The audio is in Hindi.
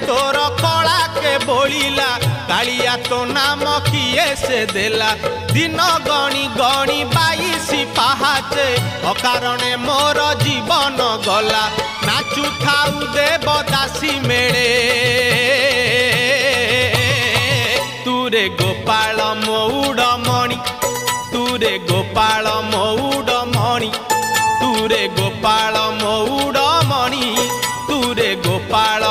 तोर कला के बोलिला कालिया तो नाम किए से देला दिन गणी गणी 22 पाहाचे अकारणे मोर जीवन गला नाचु थाउ देवदासी मेले तुरे गोपाल मौड़मणि तुरे गोपाल मौड़मणि तुरे गोपाल मौड़मणि तुरे गोपाल